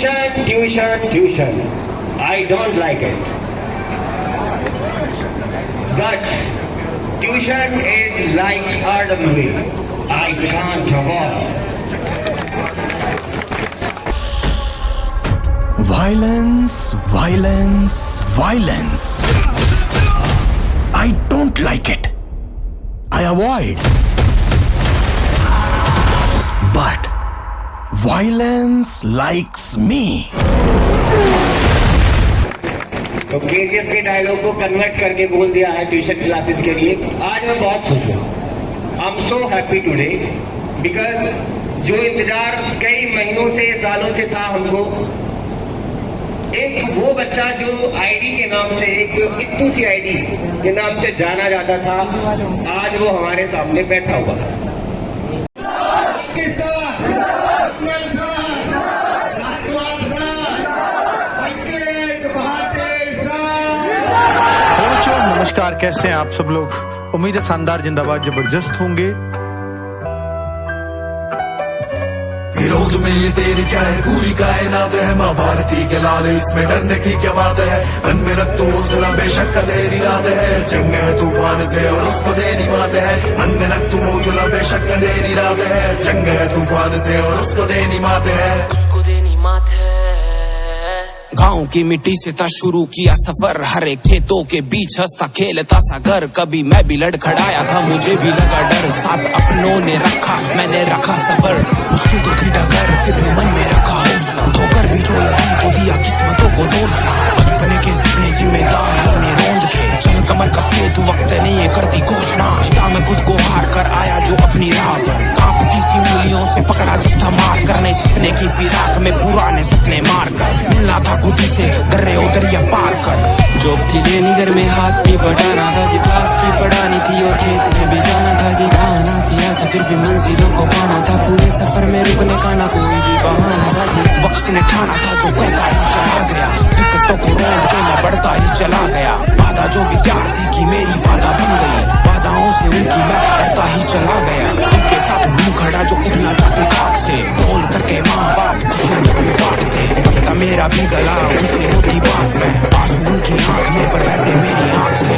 Tuition, tuition, tuition. I don't like it. But tuition is like ordinary. I can't avoid. Violence, violence, violence. I don't like it. I avoid. But violence likes me. तो KGF के dialogue को convert करके बोल दिया है tuition classes के लिए। आज मैं बहुत खुश हूँ। I am so happy today because जो इंतजार कई महीनों से सालों से था हमको, एक वो बच्चा जो आईडी के नाम से, एक इत्तू सी आईडी के नाम से जाना जाता था, आज वो हमारे सामने बैठा हुआ है। नमस्कार, कैसे हैं आप सब लोग? उम्मीद है शानदार, जिंदाबाद, जबरदस्त होंगे। विरोध में ये तेरी चाहे पूरी कायनात है, माँ भारती के लाल इसमें डरने की क्या बात है। मन में रख तो हौसला, बेशक अंधेरी रात है, जंग है तूफान से और उसको देनी मात है। मन में रख तो हौसला, बेशक अंधेरी रात है, जंग है तूफान से और उसको देनी मात है, उसको देनी मात है। गाँव की मिट्टी से था शुरू किया सफर, हरे खेतों के बीच हंसता खेलता सा घर। कभी मैं भी लड़खड़ाया था, मुझे भी लगा डर, साथ अपनों ने रखा, मैंने रखा सबर। मुश्किल तो थी डगर, फिर भी मन में रखा हौसला, ठोकर भी जो लगी तो दिया किस्मतों को दोष। बचपने के सपने जिम्मेदारियों ने रोंद के, चल कमर कस के तू वक्त नहीं है करती घोषणा। चिता मैं खुद को हार कर आया जो अपनी राह पर, कांपती सी उंगलियों से पकड़ा जब था मार कर। नए सपने की फिराक में पुराने सपने मार कर, मिलना था खुदी से दर्रे उदरिया पार कर। जॉब थी लेनी, घर में हाथ भी बढ़ाना था जी, क्लास भी पढ़ानी थी और खेत में भी जाना था जी। बहाना थी ऐसा फिर भी मंजिलों को पाना था, पूरे सफर में रुकने का ना कोई भी बहाना था जी। वक्त ने ठाना था जो करता ही चला गया, दिक्कतों को रोंद के मैं बढ़ता ही चला गया। बाधा जो विद्यार्थी की मेरी बाधा बन गई, बाधाओं से उनकी मैं बढ़ता ही चला गया। उनके साथ हूँ खड़ा जो उठना चाहते खाक से, रोल करके माँ बाप खुशियाँ जब भी बांटते। अब मेरा भी गला उनसे होती बात में, आंसू उनकी आंख में पर बहते मेरी आंख से।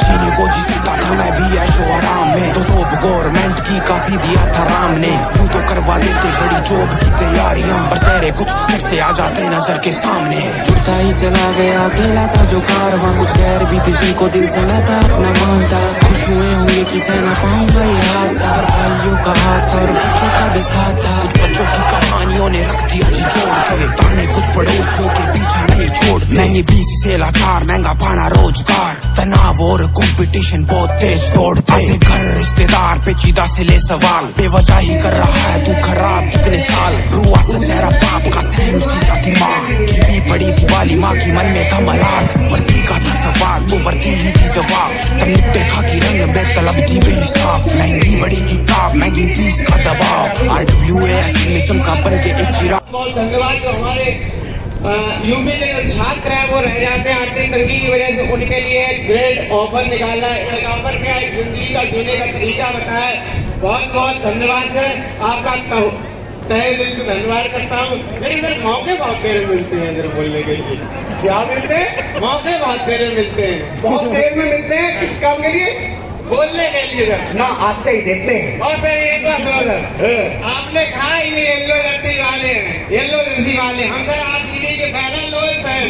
जीने को जी सकता था मैं भी ऐशो आराम में, तो जॉब गवर्नमेंट की काफी दिया था राम ने। यूं तो करवा देते बड़ी जॉब की तैयारियां, पर चेहरे कुछ फिर से आ जाते नजर के सामने। जुटता ही चला गया, अकेला था जो कारवां, कुछ गैर भी थी जिनको दिल से मैं था अपना मानता। खुश हुए होंगे कि सह ना पाऊंगा ये हादसा, भाइयों का हाथ और बच्चों का भी साथ था। कुछ बच्चों की कहानियों ने रख दिया जी जोड़ के, ताने कुछ पड़ोसियों के पीछा नहीं छोड़। महंगी फीस से लाचार, महंगा पाना रोजगार, तनाव और कंपटीशन बहुत तेज दौड़ते। घर रिश्तेदार पेचीदा से ले सवाल, बेवजह ही कर रहा है तू खराब इतने साल। रुआ सा चेहरा बाप का सहम सी जाती माँ, गिरवी पड़ी थी बाली माँ की मन में था मलाल। वर्दी का था सवाल तो वर्दी ही थी जवाब, तब देखा कि रंग में तलब थी बेहिसाब। महंगी बड़ी किताब, महंगी फीस का दबाव, RWAS में चमका बन के एक चिराग। बहुत धन्यवाद जो हमारे यूपी के जो छात्र हैं वो रह जाते हैं आर्थिक तंगी की वजह से, उनके लिए ग्रेट ऑफर निकाला है, एक ऑफर क्या है, जिंदगी का जीने का तरीका बताया। बहुत बहुत धन्यवाद सर, आपका तहे दिल से धन्यवाद करता हूँ। लेकिन सर मौके बहुत देर मिलते हैं इधर बोलने के लिए। क्या मिलते हैं? मौके बहुत देर में मिलते हैं। बहुत देर में मिलते हैं किस काम के लिए? बोलने के लिए सर। ना आते ही देते हैं। और सर एक बात सुनो सर, आपने कहा ये येलो जर्सी वाले हैं, येलो जर्सी वाले, हम सर RCB के पहले lower fan,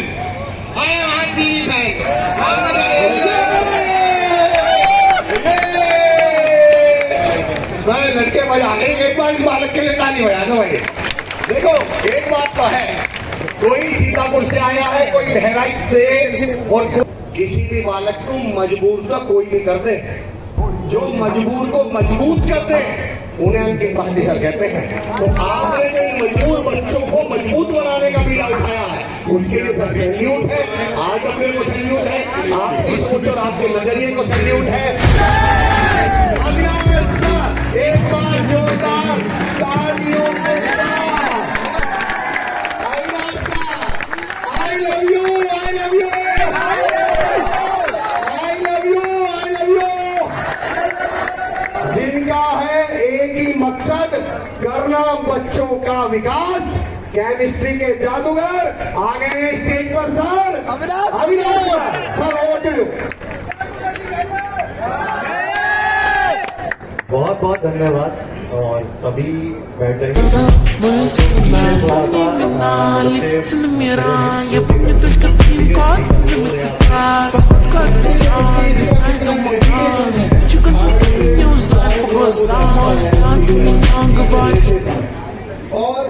I am RCB fan. लड़के बजा नहीं, एक बार इस बालक के लिए ताली बजा दो भाई। देखो एक बात तो है, कोई सीतापुर से आया है, कोई बहराइच से, और किसी भी बालक को मजबूर तो कोई भी कर दे, जो मजबूर को मजबूत करते हैं उन्हें उनके पार्टी सर कहते हैं। तो आपने जो मजबूर बच्चों को मजबूत बनाने का बीड़ा उठाया है, उसके लिए सर सैल्यूट है, आज अपने को सैल्यूट है, आपकी सोच और आपके नजरिए को सैल्यूट है। मकसद करना बच्चों का विकास। केमिस्ट्री के जादूगर आ गए हैं स्टेज पर sir Avinash sir, over to you. बहुत बहुत धन्यवाद और सभी बैठ जाएंगे। Лица на мира, я помню только пин-код за мастер-класс. Походка от утра, до магаз. Хочу концерт не узнать по глазам. Останься меня говорит. और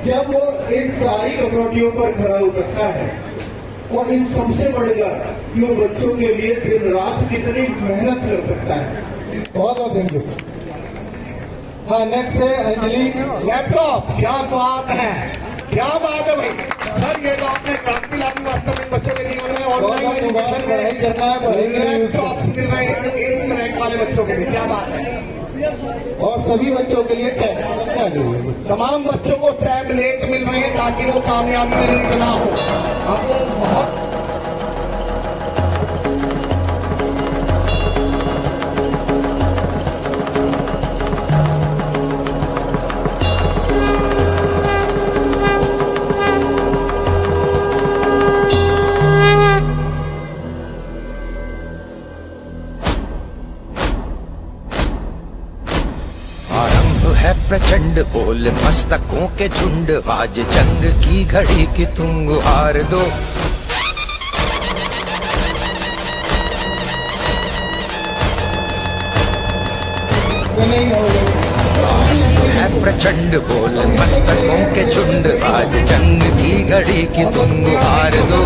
जब वो इन सारी कसौटियों पर खरा उतरता है और इन सबसे बढ़कर कि वो बच्चों के लिए दिन रात कितनी मेहनत कर सकता है। बहुत बहुत थैंक यू। हाँ, नेक्स्ट है अंजलि। लैपटॉप, क्या बात है, क्या बात है भाई सर, ये तो आपने क्रांति लानी वास्तव में बच्चों के जीवन में। ऑनलाइन एजुकेशन में करना है, लैपटॉप्स मिल रहे हैं 8th रैंक वाले बच्चों के लिए, क्या बात है। और सभी बच्चों के लिए टैब, तमाम बच्चों को टैबलेट मिल रहे हैं ताकि वो कामयाबी में लिंक ना हो। आपको बहुत है प्रचंड बोल मस्तकों के झुंड, आज जंग की घड़ी की तुम गुहार दो। है प्रचंड बोल मस्तकों के झुंड, आज जंग की घड़ी की तुम गुहार दो।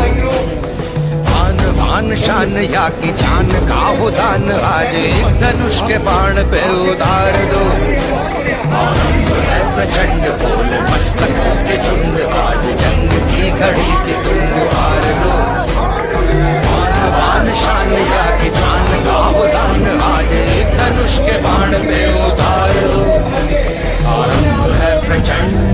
आन बान शान या की जान का हो दान, आज एक धनुष के बाण पे उतार दो। है प्रचंड बोल मस्तकों के झुंड, आज जंग की घड़ी की तुम गुहार दो। आन बान शान या की जान का हो दान, आज एक धनुष के बाण पे उतार दो। आरंभ है प्रचंड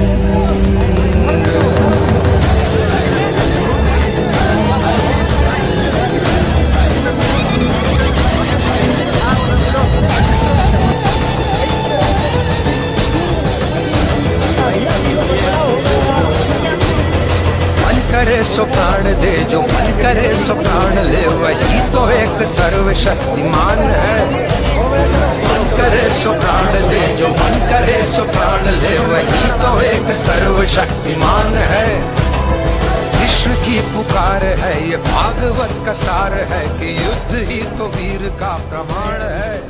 करे सो प्राण दे, जो मन करे सो प्राण ले, वही तो एक सर्वशक्तिमान है। मन करे सो प्राण दे, जो मन करे सो प्राण ले, वही तो एक सर्वशक्तिमान है। विश्व की पुकार है, ये भागवत का सार है कि युद्ध ही तो वीर का प्रमाण है।